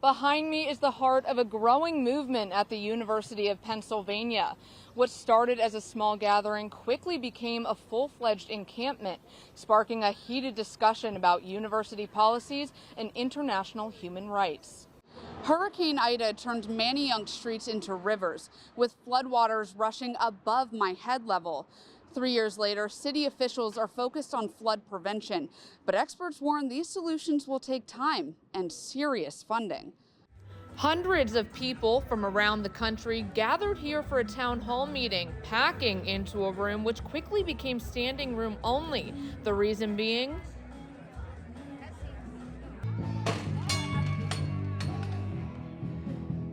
Behind me is the heart of a growing movement at the University of Pennsylvania. What started as a small gathering quickly became a full-fledged encampment, sparking a heated discussion about university policies and international human rights. Hurricane Ida turned Manayunk streets into rivers, with floodwaters rushing above my head level. 3 years later, city officials are focused on flood prevention, but experts warn these solutions will take time and serious funding. Hundreds of people from around the country gathered here for a town hall meeting, packing into a room which quickly became standing room only. The reason being,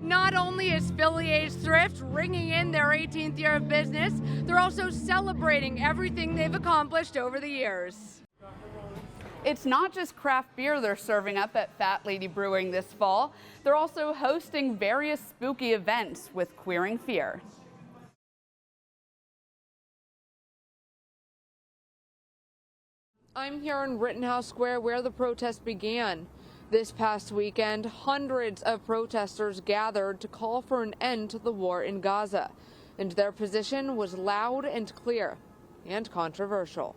not only is Philly Age Thrift ringing in their 18th year of business, they're also celebrating everything they've accomplished over the years. It's not just craft beer they're serving up at Fat Lady Brewing this fall. They're also hosting various spooky events with Queering Fear. I'm here in Rittenhouse Square where the protest began. This past weekend, hundreds of protesters gathered to call for an end to the war in Gaza, and their position was loud and clear and controversial.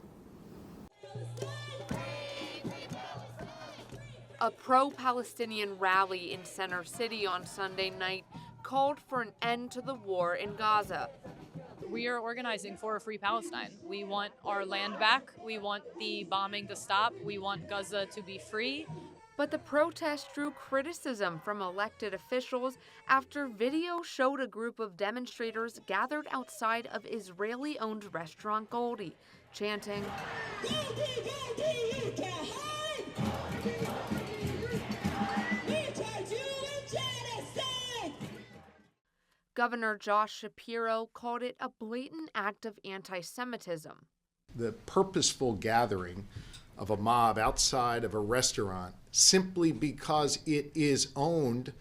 A pro-Palestinian rally in Center City on Sunday night called for an end to the war in Gaza. We are organizing for a free Palestine. We want our land back. We want the bombing to stop. We want Gaza to be free. But the protest drew criticism from elected officials after video showed a group of demonstrators gathered outside of Israeli-owned restaurant Goldie, chanting, Governor Josh Shapiro called it a blatant act of anti-Semitism. The purposeful gathering of a mob outside of a restaurant simply because it is owned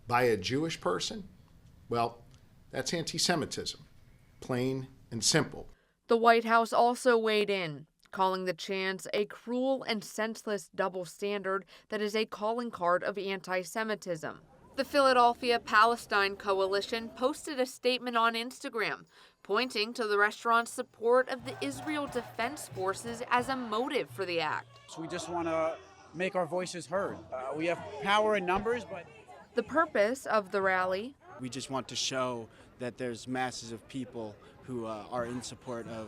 by a Jewish person, well, that's anti-Semitism, plain and simple. The White House also weighed in, calling the chants a cruel and senseless double standard that is a calling card of anti-Semitism. The Philadelphia Palestine Coalition posted a statement on Instagram, pointing to the restaurant's support of the Israel Defense Forces as a motive for the act. So we just want to make our voices heard. We have power in numbers, but the purpose of the rally, we just want to show that there's masses of people who are in support of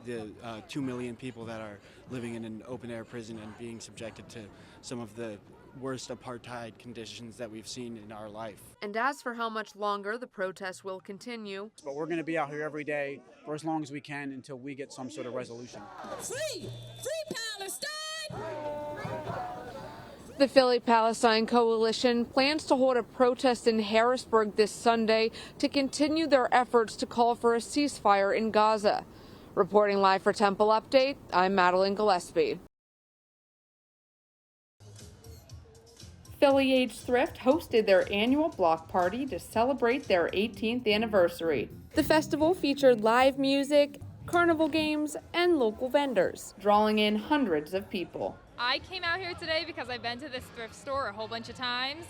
the 2 million people that are living in an open-air prison and being subjected to some of the worst apartheid conditions that we've seen in our life. And as for how much longer the protest will continue, but we're going to be out here every day for as long as we can until we get some sort of resolution. Free! Free Palestine! The Philly Palestine Coalition plans to hold a protest in Harrisburg this Sunday to continue their efforts to call for a ceasefire in Gaza. Reporting live for Temple Update, I'm Madeline Gillespie. Philly Age Thrift hosted their annual block party to celebrate their 18th anniversary. The festival featured live music, carnival games, and local vendors, drawing in hundreds of people. I came out here today because I've been to this thrift store a whole bunch of times,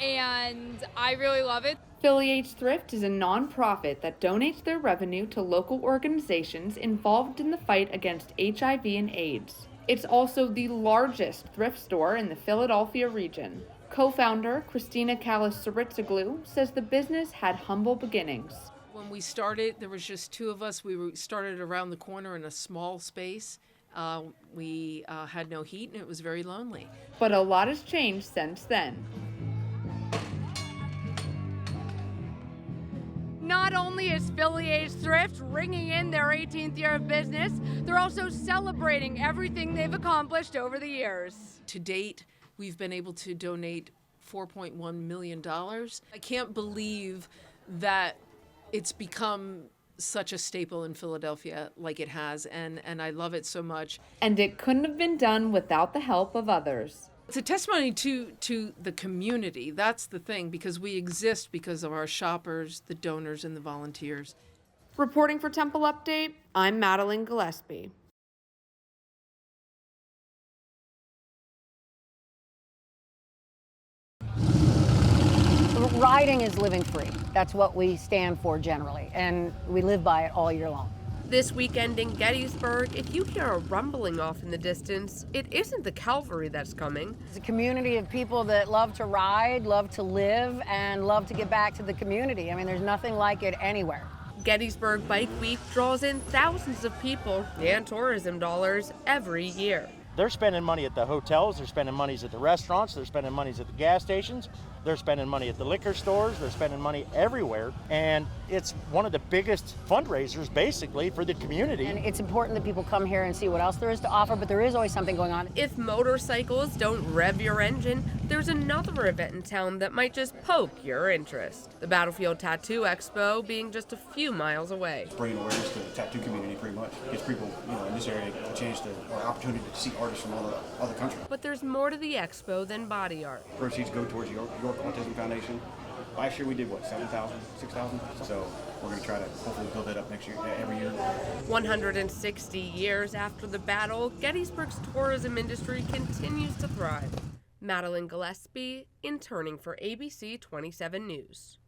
and I really love it. Philly Age Thrift is a nonprofit that donates their revenue to local organizations involved in the fight against HIV and AIDS. It's also the largest thrift store in the Philadelphia region. Co-founder Christina Callis-Saritzoglu says the business had humble beginnings. When we started, there was just two of us. We started around the corner in a small space. We had no heat and it was very lonely. But a lot has changed since then. Not only is Philly Age Thrift ringing in their 18th year of business, they're also celebrating everything they've accomplished over the years. To date, we've been able to donate $4.1 million. I can't believe that it's become such a staple in Philadelphia like it has, and I love it so much. And it couldn't have been done without the help of others. It's a testimony to the community. That's the thing, because we exist because of our shoppers, the donors, and the volunteers. Reporting for Temple Update, I'm Madeline Gillespie. Fighting is living free. That's what we stand for generally, and we live by it all year long. This weekend in Gettysburg, if you hear a rumbling off in the distance, it isn't the cavalry that's coming. It's a community of people that love to ride, love to live, and love to give back to the community. I mean, there's nothing like it anywhere. Gettysburg Bike Week draws in thousands of people and tourism dollars every year. They're spending money at the hotels, they're spending money at the restaurants, they're spending money at the gas stations, they're spending money at the liquor stores, they're spending money everywhere. And it's one of the biggest fundraisers, basically, for the community. And it's important that people come here and see what else there is to offer, but there is always something going on. If motorcycles don't rev your engine, there's another event in town that might just poke your interest. The Battlefield Tattoo Expo being just a few miles away. Bringing awareness to the tattoo community pretty much. Gives people, in this area a chance to, or opportunity to see artists from other countries. But there's more to the expo than body art. Proceeds go towards York Autism Foundation. Last year we did, 7,000, 6,000? So we're going to try to hopefully build that up next year, every year. 160 years after the battle, Gettysburg's tourism industry continues to thrive. Madeline Gillespie, interning for ABC 27 News.